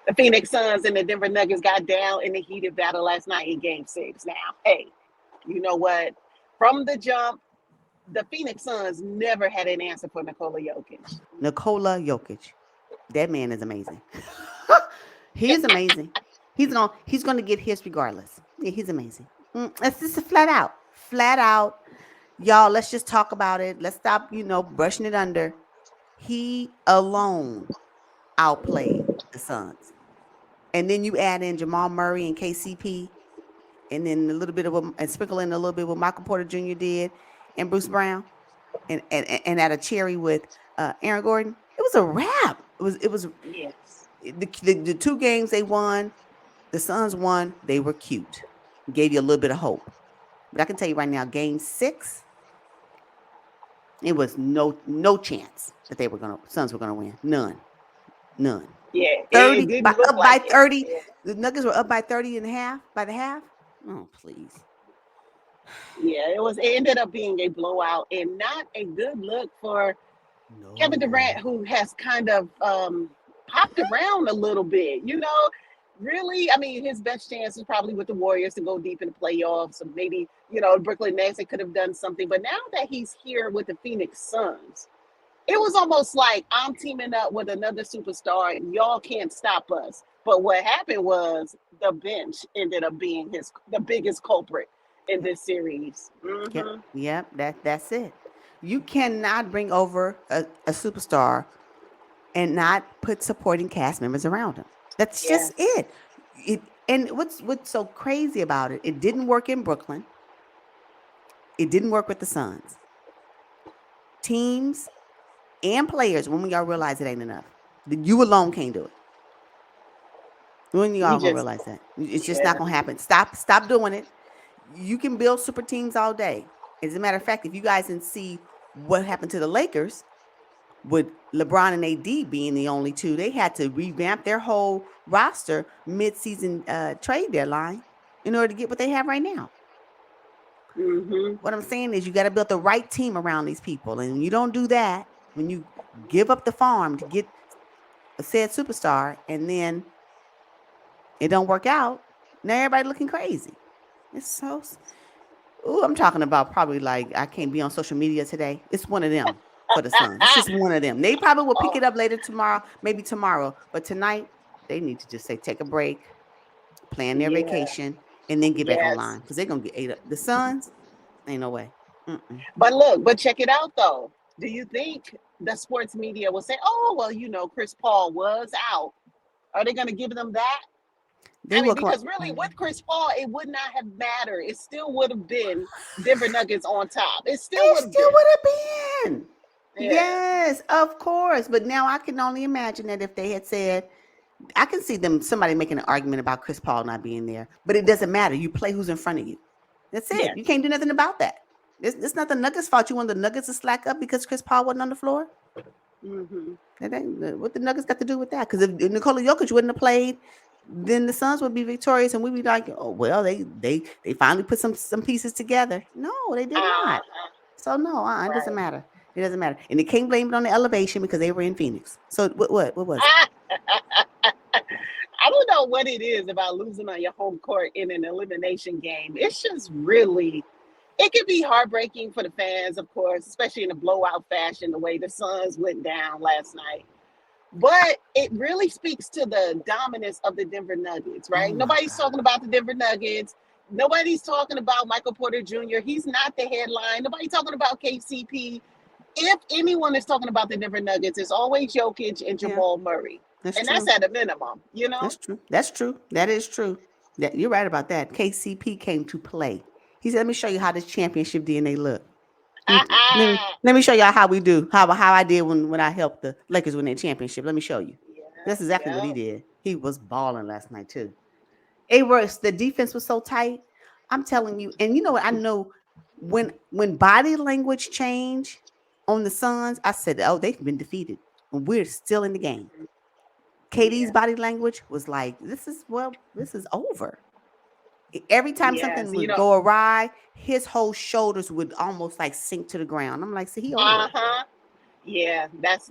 The Phoenix Suns and the Denver Nuggets got down in the heated battle last night in Game 6. Now, hey, you know what? From the jump, the Phoenix Suns never had an answer for Nikola Jokic. Nikola Jokic. That man is amazing. He is amazing. He's gonna get his regardless. Yeah, he's amazing. It's just flat out. Flat out. Y'all, let's just talk about it. Let's stop, brushing it under. He alone outplayed the Suns. And then you add in Jamal Murray and KCP, and then a little bit of and sprinkle in a little bit what Michael Porter Jr. did, and Bruce Brown, and add a cherry with Aaron Gordon. It was a wrap. It was Yes. the two games they won. The Suns won. They were cute. Gave you a little bit of hope. But I can tell you right now, Game 6, it was no chance that Suns were gonna win. None. Yeah, it 30 didn't look up by like it. 30. Yeah. The Nuggets were up by 30 and a half by the half. Oh, please. Yeah, it ended up being a blowout and not a good look for Kevin No. Durant, who has kind of popped around a little bit. Really, I mean, his best chance is probably with the Warriors to go deep in the playoffs, or maybe Brooklyn Nets. They could have done something, but now that he's here with the Phoenix Suns, it was almost like I'm teaming up with another superstar, and y'all can't stop us. But what happened was the bench ended up being the biggest culprit in Yep. this series. Yep. Hmm. Yep. That's it. You cannot bring over a superstar and not put supporting cast members around him. That's just Yes. it. It and what's so crazy about it? It didn't work in Brooklyn. It didn't work with the Suns. Teams and players, when y'all realize it ain't enough, you alone can't do it. When We y'all gonna just, realize that it's just not yeah. gonna happen. Stop doing it. You can build super teams all day. As a matter of fact, if you guys didn't see what happened to the Lakers with LeBron and AD being the only two, they had to revamp their whole roster mid-season trade deadline in order to get what they have right now. Hmm. What I'm saying is you got to build the right team around these people, and when you don't do that, when you give up the farm to get a said superstar, and then it don't work out, now everybody looking crazy. It's so. Ooh, I'm talking about probably like I can't be on social media today. It's one of them for the Suns. It's just one of them. They probably will pick Oh, it up later tomorrow, maybe tomorrow. But tonight, they need to just say take a break, plan their yeah. vacation, and then get back Yes. online because they're gonna get ate up. The Suns, ain't no way. Mm-mm. But check it out though. Do you think the sports media will say, "Oh, well, Chris Paul was out"? Are they going to give them that? They I mean, will. because really, with Chris Paul, it would not have mattered. It still would have been Denver Nuggets on top. It still It would have still been. would have been. Yeah. Yes, of course. But now I can only imagine that if they had said, I can see somebody making an argument about Chris Paul not being there, but it doesn't matter. You play who's in front of you. That's it. You Yes. can't do nothing about that. It's not the Nuggets' fault. You want the Nuggets to slack up because Chris Paul wasn't on the floor? Hmm. That ain't what the Nuggets got to do with that. Because if Nikola Jokic wouldn't have played, then the Suns would be victorious, and we'd be like, oh well, they finally put some pieces together. No, they did not. Uh-huh. So no, it doesn't Right. matter. It doesn't matter, and they can't blame it on the elevation because they were in Phoenix. So what was it? Ah, I don't know what it is about losing on your home court in an elimination game. It's just really, it can be heartbreaking for the fans, of course, especially in a blowout fashion, the way the Suns went down last night. But it really speaks to the dominance of the Denver Nuggets, Oh right? my Nobody's God. talking about the Denver Nuggets. Nobody's talking about Michael Porter Jr. He's not the headline. Nobody's talking about KCP. If anyone is talking about the Denver Nuggets, it's always Jokic and Yeah, Jamal Murray. that's And that's true. at a minimum. That's true. That's true. That is true. That you're right about that. KCP came to play. He said, "Let me show you how this championship DNA look. Let me show y'all how we do. How I did when I helped the Lakers win their championship. Let me show you. Yeah, That's exactly what he yeah. did. He was balling last night too. It was the defense was so tight. I'm telling you, and you know what? I know when body language change on the Suns, I said, "Oh, they've been defeated, and we're still in the game." KD's Yeah. body language was like, this is over." Every time Yes. something would go awry, his whole shoulders would almost like sink to the ground. I'm like, see, he over it. Uh-huh. Yeah, that's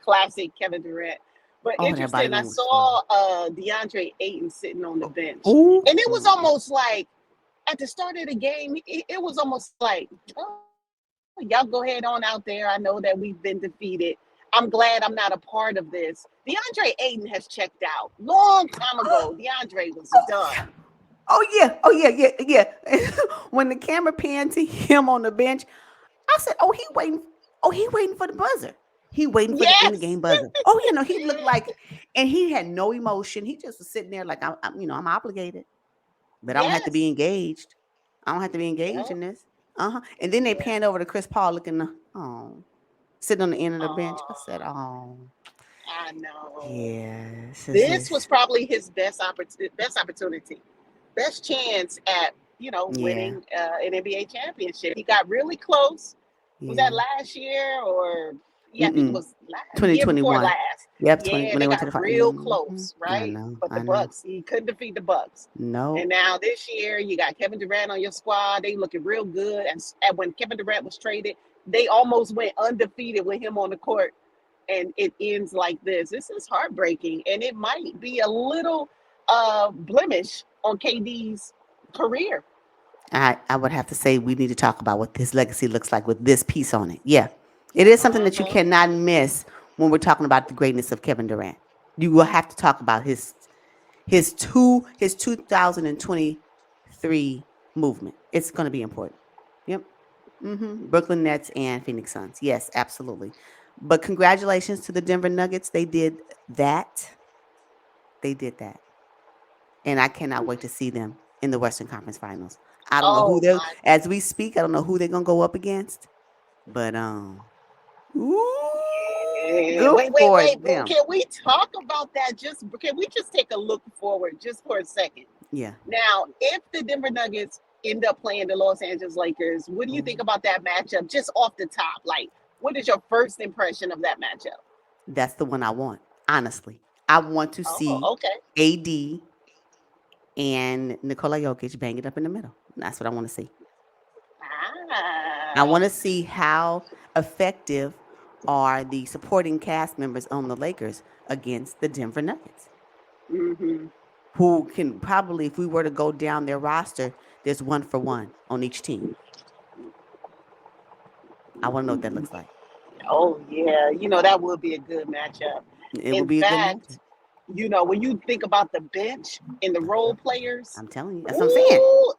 classic Kevin Durant. But Oh, that body interesting, I language slow. saw DeAndre Ayton sitting on the bench, Oh, and it was almost like at the start of the game, it was almost like, oh, y'all go ahead on out there. I know that we've been defeated. I'm glad I'm not a part of this. DeAndre Ayton has checked out long time ago. DeAndre was oh, done. yeah. Oh yeah. When the camera panned to him on the bench, I said, "Oh, he waiting. Oh, he waiting for the buzzer. He waiting for the end of Yes. game buzzer. Oh, he looked like, and he had no emotion. He just was sitting there like, I'm obligated, but I don't have to be Yes. engaged. I don't have to be engaged Yeah. in this. And then they Yeah. panned over to Chris Paul looking, sitting on the end of the bench. I said, Oh, oh, I know. yeah, this This was is, probably his best opportunity, best chance at yeah, winning an NBA championship. He got really close. Was that yeah. last year or yeah? I think it Mm-mm. was last year before 2021. last. Yep, 20 Yeah, when they they went to got the final. real close, I right? know, But the I know. Bucks, he couldn't defeat the Bucks. And No, now this year, you got Kevin Durant on your squad. They looking real good. And when Kevin Durant was traded, they almost went undefeated with him on the court, and it ends like this. This is heartbreaking, and it might be a little blemish on KD's career. I would have to say we need to talk about what his legacy looks like with this piece on it. Yeah, it is something that you Uh-huh. cannot miss when we're talking about the greatness of Kevin Durant. You will have to talk about his 2023 movement. It's going to be important. Yep. Brooklyn Nets and Phoenix Suns. Yes, absolutely. But congratulations to the Denver Nuggets. They did that. They did that. And I cannot wait to see them in the Western Conference Finals. I don't know who Oh they're my. as we speak. I don't know who they're gonna go up against, but Yeah. good for Wait, boo. them. Can we talk about that? Can we just take a look forward just for a second? Yeah. Now, if the Denver Nuggets end up playing the Los Angeles Lakers, what do you think Mhm. about that matchup just off the top? Like, what is your first impression of that matchup? That's the one I want. Honestly, I want to see Oh, okay. AD and Nikola Jokic bang it up in the middle. That's what I want to see. I Ah. want to see how effective are the supporting cast members on the Lakers against the Denver Nuggets, Mm-hmm. who can probably, if we were to go down their roster, there's one for one on each team. I want to know what that looks like. Oh yeah, that would be a good matchup. It will In be a good matchup. fact, when you think about the bench and the role Uh-huh. players, I'm telling you, that's what I'm saying. ooh,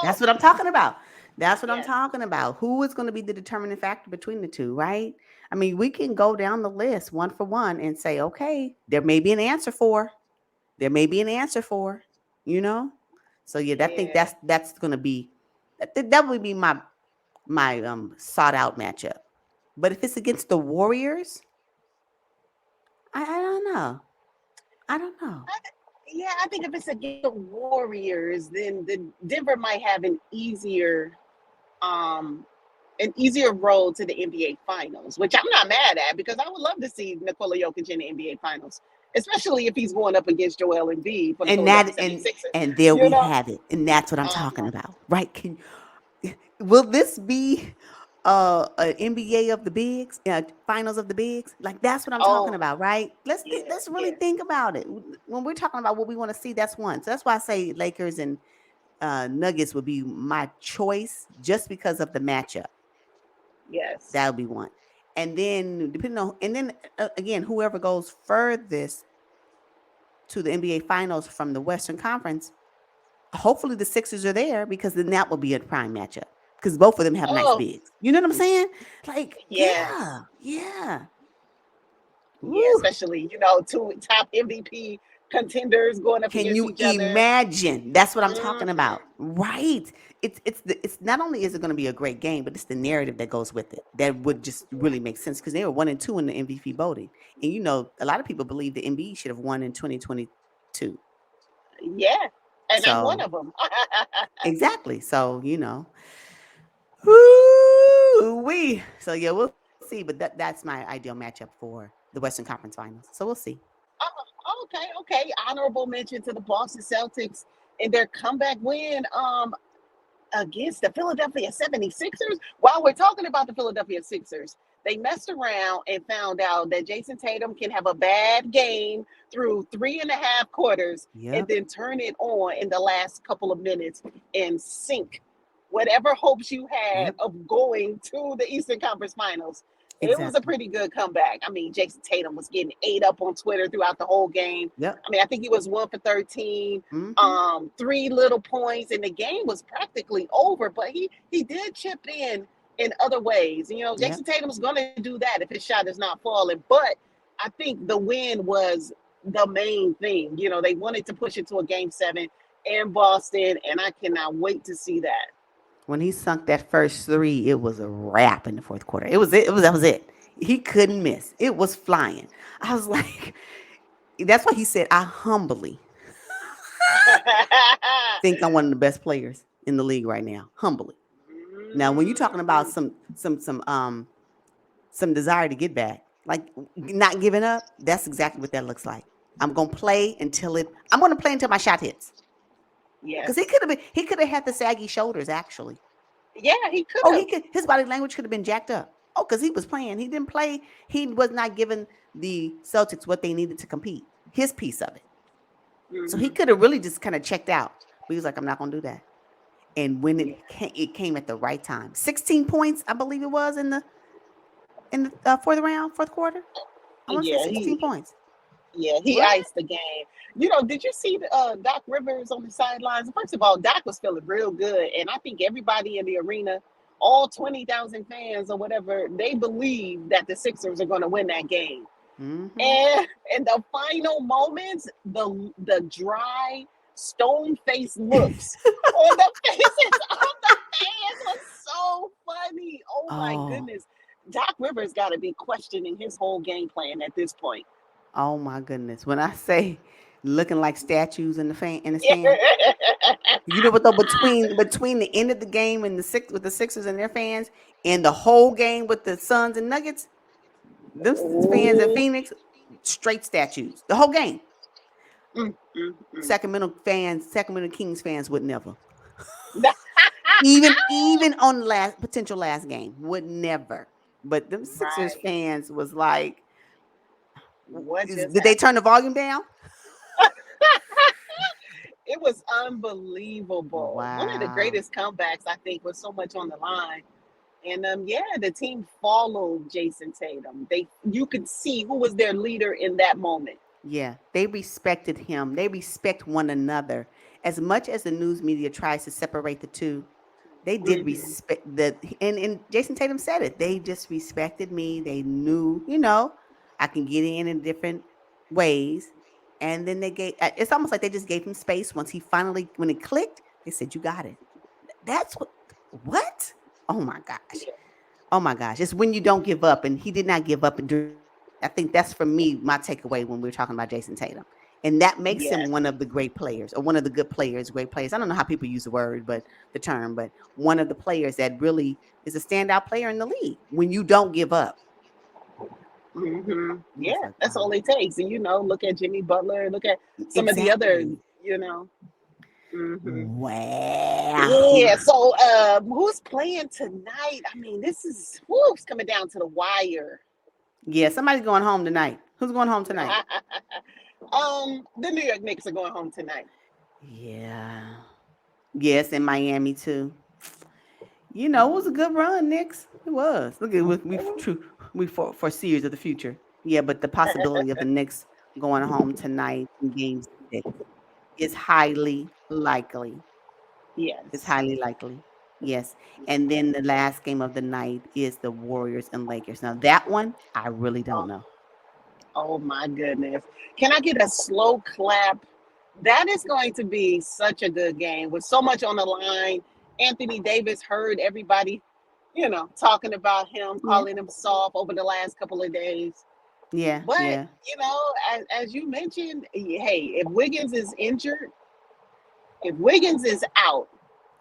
That's what I'm talking about. That's what I'm yes, talking about. Who is going to be the determining factor between the two, right? I mean, we can go down the list one for one and say, okay, there may be an answer for. There may be an answer for, you know. So yeah, I think yeah. that's going to be that would be my sought out matchup. But if it's against the Warriors, I don't know. I don't know. Yeah, I think if it's against the Warriors, then the Denver might have um an easier road to the NBA Finals, which I'm not mad at because I would love to see Nikola Jokic in the NBA Finals, especially if he's going up against Joel Embiid for the And Philadelphia that 76ers. and there You we know? have it. And that's what I'm talking Uh-huh. about. Right? Can will this be an NBA of the bigs, finals of the bigs? Like that's what I'm talking Oh, about, right? yeah, Let's really yeah, think about it. When we're talking about what we want to see, that's one. So that's why I say Lakers and Nuggets would be my choice just because of the matchup. yes. That would be one. And then again, whoever goes furthest to the NBA finals from the Western Conference, hopefully the Sixers are there because then that will be a prime matchup because both of them have nice Oh, bigs. You know what I'm saying? Like, yes. yeah, yeah. Yeah, Woo. especially, two top MVP contenders going up Can against you each other. imagine? That's what I'm talking Mhm. about, right? It's not only is it going to be a great game, but it's the narrative that goes with it that would just really make sense because they were 1 and 2 in the MVP voting, and a lot of people believe the NBA should have won in 2022. Yeah, and I'm one So of them. exactly. So whoo we. So yeah, we'll see. But that's my ideal matchup for the Western Conference Finals. So we'll see. Okay, okay. Honorable mention to the Boston Celtics in their comeback win against the Philadelphia 76ers. While we're talking about the Philadelphia Sixers, They messed around and found out that Jason Tatum can have a bad game through 3.5 quarters and Yep. then turn it on in the last couple of minutes and sink whatever hopes you had Yep. of going to the Eastern Conference Finals. It was a Exactly. pretty good comeback. I mean, Jason Tatum was getting ate up on Twitter throughout the whole game. Yep. I mean, I think he was 1 for 13, Mm-hmm. 3 little points, and the game was practically over. But he did chip in other ways. You know, Yep. Jason Tatum's going to do that if his shot is not falling. But I think the win was the main thing. You know, they wanted to push it to a game 7 in Boston, and I cannot wait to see that. When he sunk that first three, it was a wrap in the fourth quarter. It was it. It was that was it. He couldn't miss. It was flying. I was like, that's why he said, I humbly think I'm one of the best players in the league right now. Humbly. Now, when you're talking about Mhm. some desire to get back, like not giving up, that's exactly what that looks like. I'm gonna play until it. I'm gonna play until my shot hits. Because Yes. he could have had the saggy shoulders actually. Yeah, he could Oh, he have. could. His body language could have been jacked up. Oh, because he was playing. He didn't play. He was not giving the Celtics what they needed to compete. His piece of it. So he Hmm. could have really just kind of checked out. But he was like, I'm not gonna do that. And when Yeah. it came at the right time. 16 points, I believe it was in the fourth round, fourth quarter. I want to say Yeah, 16 points. he What? iced the game. You know, did you see Doc Rivers on the sidelines? First of all, Doc was feeling real good, and I think everybody in the arena, all 20,000 fans or whatever, they believe that the Sixers are going to win that game. Mm-hmm. And in the final moments, the dry, stone faced looks on the faces of the fans was so funny. Oh my Oh, goodness. Doc Rivers got to be questioning his whole game plan at this point. oh my goodness. When I say looking like statues in the stand, you know what though? Between the end of the game and the six with the Sixers and their fans, and the whole game with the Suns and Nuggets, them fans in Oh, Phoenix, straight statues. The whole game. mm, mm, mm. Sacramento Kings fans would never. Even on the last potential last game, would never. But them Sixers Right. fans was like, What just did they turn the happened? volume down? It was unbelievable. One of the Wow. greatest comebacks, I think, was so much on the line. And yeah, the team followed Jason Tatum. You could see who was their leader in that moment. Yeah, they respected him. They respect one another. As much as the news media tries to separate the two, they did Hmm. respect and Jason Tatum said it. They just respected me. They knew, I can get in different ways. And then they gave it's almost like they just gave him space once he finally when it clicked, they said you got it. That's what? Oh my gosh. Yeah. Oh my gosh. It's when you don't give up and he did not give up and I think that's for me my takeaway when we're talking about Jason Tatum. And that makes him Yes. one of the great players or one of the good players, great players. I don't know how people use the word, but the term, but one of the players that really is a standout player in the league when you don't give up. I Yeah, was like, that's all wow. it takes. And look at Jimmy Butler. Look at some of the other. Exactly. You know. Hmm. Wow. Yeah. So, who's playing tonight? I mean, this is it's coming down to the wire. Yeah, somebody's going home tonight. Who's going home tonight? The New York Knicks are going home tonight. Yeah. Yes, in Miami too. It was a good run, Knicks. It was. Look at we for series of the future. Yeah, but the possibility of the Knicks going home tonight in Game 6 is highly likely. It's Yes. highly likely. Yes. And then the last game of the night is the Warriors and Lakers. Now that one, I really don't Oh, know. oh my goodness. Can I get a slow clap? That is going to be such a good game with so much on the line. Anthony Davis heard everybody, talking about him, Yeah. calling him soft over the last couple of days. Yeah. But, Yeah. as you mentioned, hey, if Wiggins is out,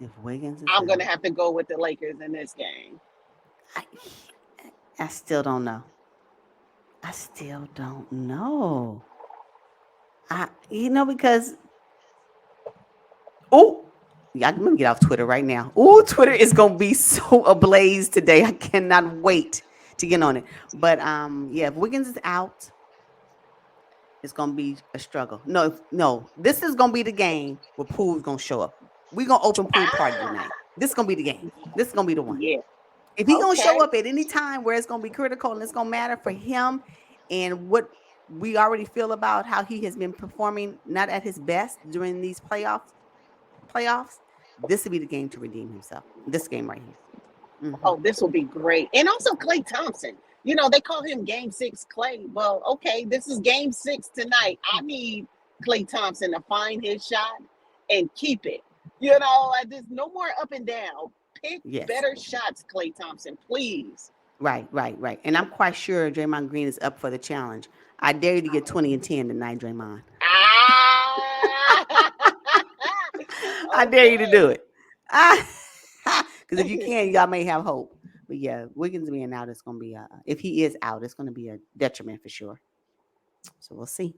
If Wiggins is I'm going to out, have to go with the Lakers in this game. I, I still don't know. I still don't know. Because oh, yeah, I'm gonna get off Twitter right now. Oh, Twitter is gonna be so ablaze today. I cannot wait to get on it. But yeah, if Wiggins is out, it's gonna be a struggle. No, no, this is gonna be the game where Pool's gonna show up. We're gonna open pool party Ah, tonight. This is gonna be the game. This is gonna be the one. yeah. If he gonna show Okay. up at any time where it's gonna be critical and it's gonna matter for him and what we already feel about how he has been performing not at his best during these playoffs, this would be the game to redeem himself. This game right here. Hmm. Oh, this will be great. And also Clay Thompson. You know, they call him Game Six Clay. Well, okay, this is Game Six tonight. I need Clay Thompson to find his shot and keep it. You know, I just no more up and down. Pick Yes. better shots, Clay Thompson, please. Right. And I'm quite sure Draymond Green is up for the challenge. I dare you to get 20 and 10 tonight, Draymond. Ah, I dare you to do okay. it. Because if you can, y'all may have hope. But yeah, Wiggins being out is going to be if he is out, it's going to be a detriment for sure. So we'll see.